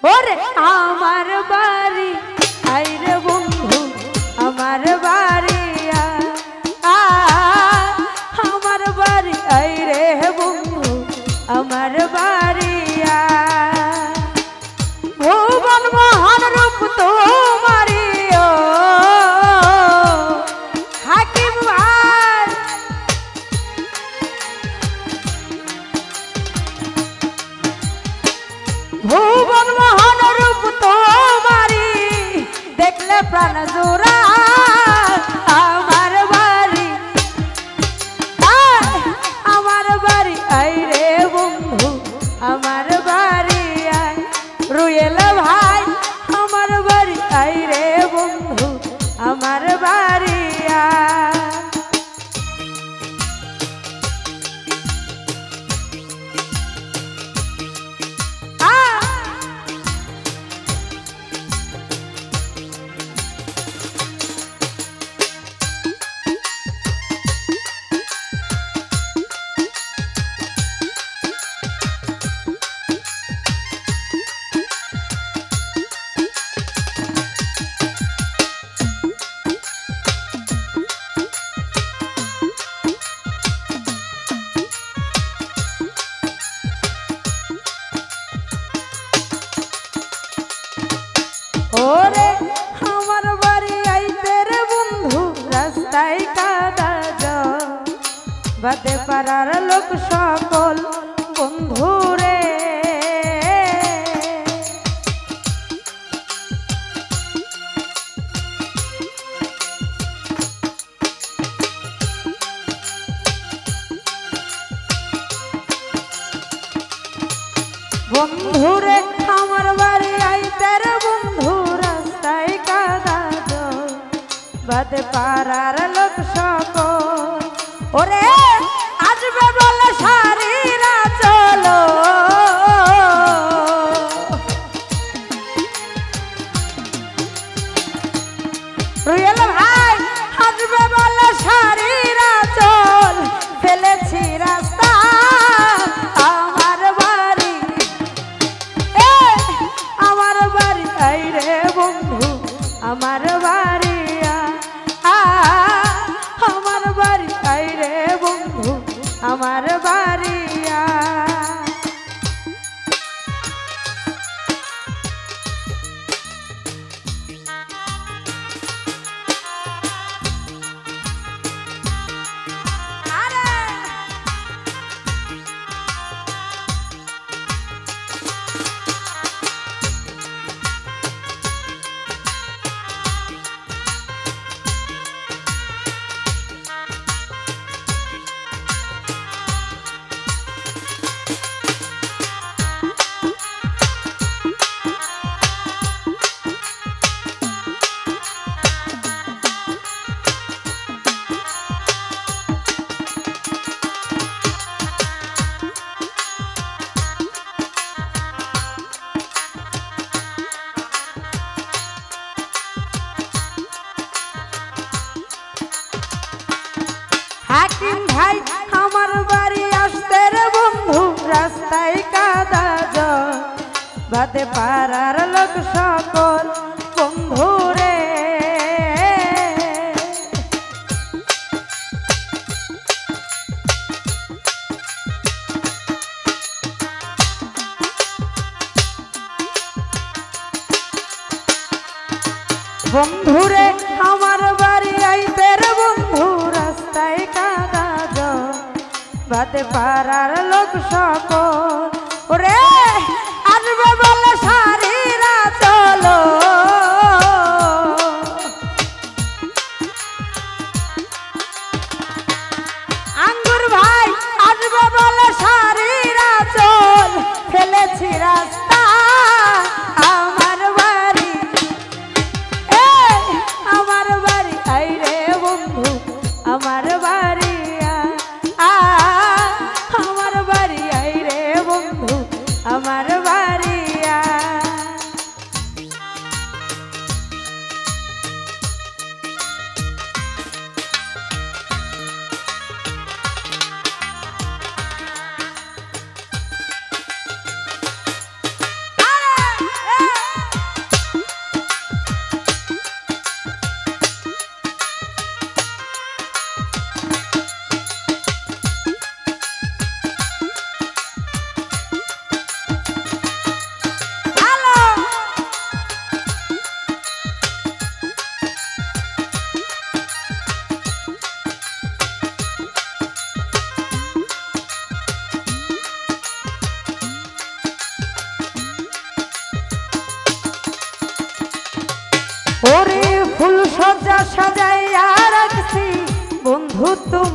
ওরে আমার বাড়ি আইরে বন্ধু আমার বাড়ি আমার বাড়ি আইরে বন্ধু আমার বাড়ি ভুবন মোহন রূপ তোমারি হাকিম ভাই ভুবন মোহন রূপ তোমারি দেখলে প্রাণ জোড়া আমার বাড়ি আইরে বন্ধু আমার বাড়ি রুয়েল ভাই আমার বাড়ি আইরে বন্ধু আমার বাড়ি ওরে আমার বাড়ি আইতে রে বন্ধু রাস্তায় কাদা বাদে পাড়ার লোক সকল বন্ধু রে বন্ধুরে আমার বাড়ি আইতে রে বন্ধু রাস্তায় কাদা বাদে পাড়ার লোক সকল ওরে আসবে বলে সারিরা চলো রুয়েল ভাই আসবে বলে সারিরা চল ফেলেছি রাস্তা আমার বাড়ি আইরে বন্ধু আমার বাড়ি আমার বাড়ি আইরে বন্ধু আমার বাড়ি হাকিম ভাই আমার বাড়ি আসতে রে বন্ধু রাস্তায় কাদা বাদে পাড়ার লোক সকল বন্ধু রে বন্ধুরে আমার বাড়ি আইতে রে বন্ধু রাস্তায় কাদা বাদে পাড়ার লোক সকল ওরে আসবে বলে সারিরা চলো আঙ্গুর ভাই আসবে বলে সারিরা চল ফেলেছি রাস্তা আমার বাড়ি আমার বাড়ি আইরে বন্ধু আমার বাড়ি আমার বাড়ি আইরে বন্ধু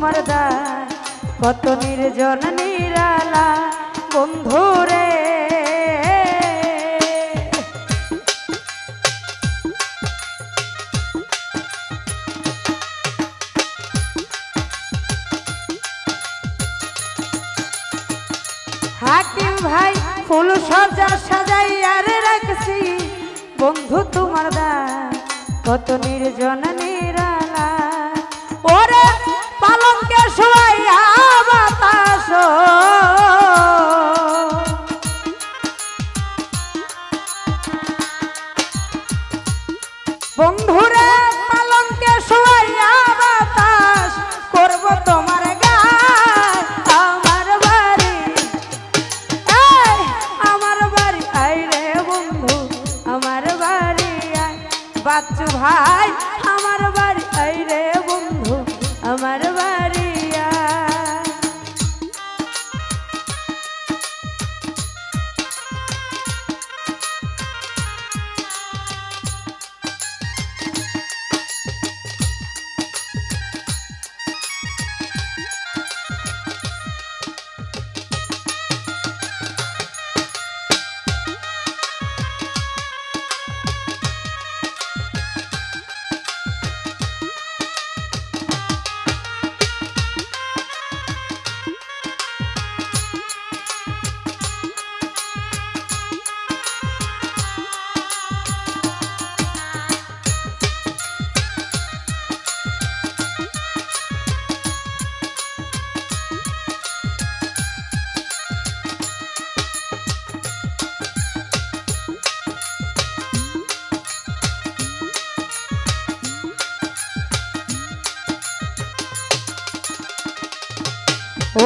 তোমার দ্বার কত নির্জন নিরালা বন্ধু রে। হাকিম ভাই ফুল সজা সাজাইয়া রাখছি বন্ধু তোমার দ্বার কত নির্জন নিরালা। ওরে পালঙ্কে শোয়াইয়া বাতাস বন্ধুরে পালঙ্কে শোয়াইয়া বাতাস করব তোমার গান। আমার বাড়ি আমার বাড়ি আই রে বন্ধু আমার বাড়ি আয়। বাচ্চু ভাই আমার বাড়ি আই রে বন্ধু আমার বাড়ি আয়।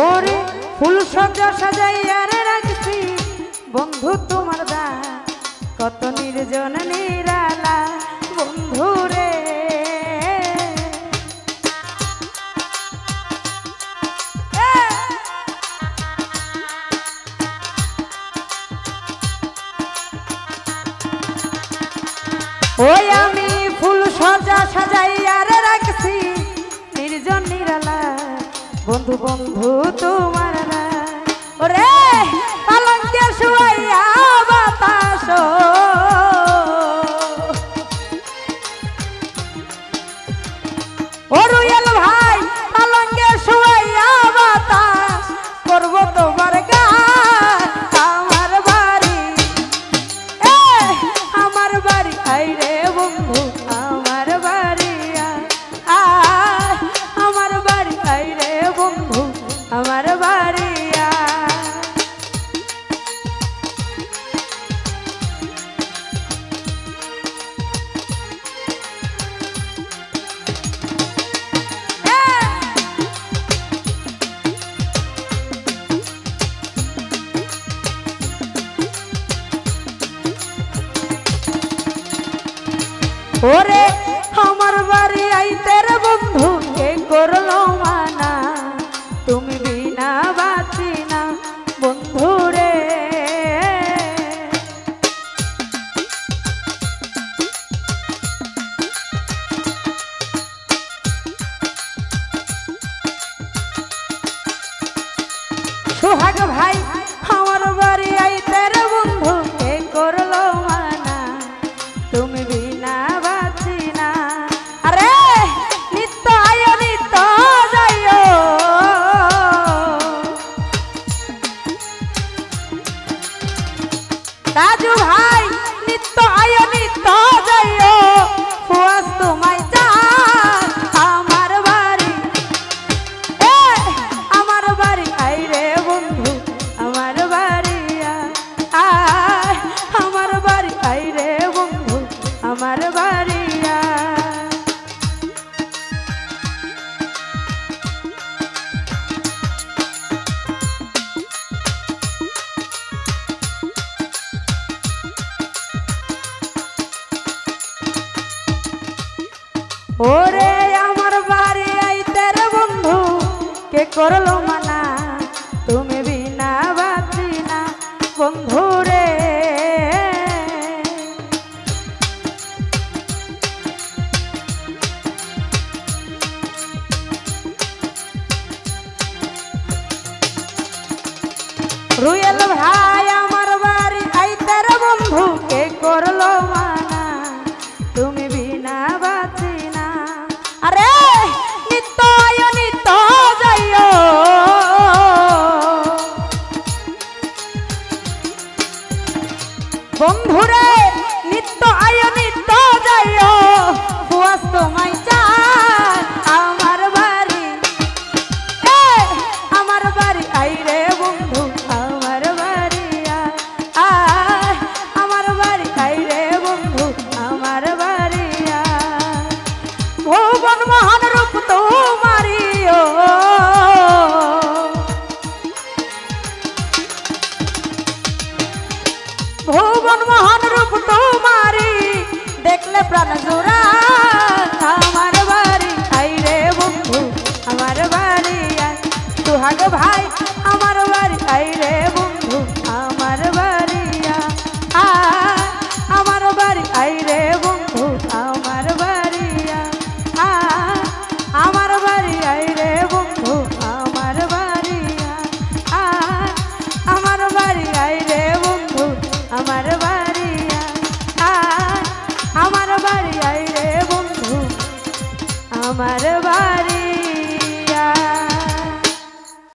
ওরে ফুল সজা সাজাইয়া রাখছি বন্ধু তোমার দ্বার কত নির্জন নিরালা বন্ধু রে। ওই আমি ফুল সজা সাজাইয়া রাখছি নির্জন নিরালা বন্ধু বন্ধু তোমার ওরে পালঙ্কে শোয়াইয়া বাতাস ও রুয়েল ভাই পালঙ্কে শোয়াইয়া বাতাস করব তোমার গান। আমার বাড়ি আমার বাড়ি আই রে বন্ধু আমার বাড়ি আয়। আমার বাড়ি আই রে বন্ধু আমার বাড়ি ওরে আমার বাড়ি আইতে রে বন্ধু কে করলো মানা তুমি বিনা বাঁচি না বন্ধু রে। সোহাগ ভাই আমার বাড়ি আইতে রে বন্ধু কে করলো মানা তুমি বিনা বাঁচি না। আরে নিত্য আয় নিত্য যাইও রাজু ভাই নিত্য আয় নিত্য যাইও ফুয়াস তোমায় চান। আমার বাড়ি আমার বাড়ি আই রে বন্ধু আমার বাড়ি আয়। আমার বাড়ি আই রে বন্ধু আমার বাড়ি ওরে আমার বাড়ি আইতে রে বন্ধু কে করলো মানা তুমি বিনা বাঁচি না বন্ধু রে। বন্ধুরে নিত্য আয় নিত্য যাইও বুয়াস তোমায় চাই আমার বাড়ি আই রে বন্ধু আমার বাড়ি আয় আমার বাড়ি আই রে বন্ধু আমার বাড়ি ভুবন মহান রূপ তোমারিও ভুবন মহান রূপ তোমারি দেখলে প্রাণ জোড়া আমার বাড়ি আই রে বন্ধু আমার বাড়ি সুহাগ ভাই আমার বাড়ি আই রে বন্ধু আমার বাড়ি আমার বাড়ি আই রে বন্ধু আমার বাড়ি আমার বাড়ি আই রে বন্ধু আমার বাড়ি আমার বাড়ি আই রে বন্ধু আমার বাড়ি আমার বাড়ি আই রে বন্ধু আমার বাড়ি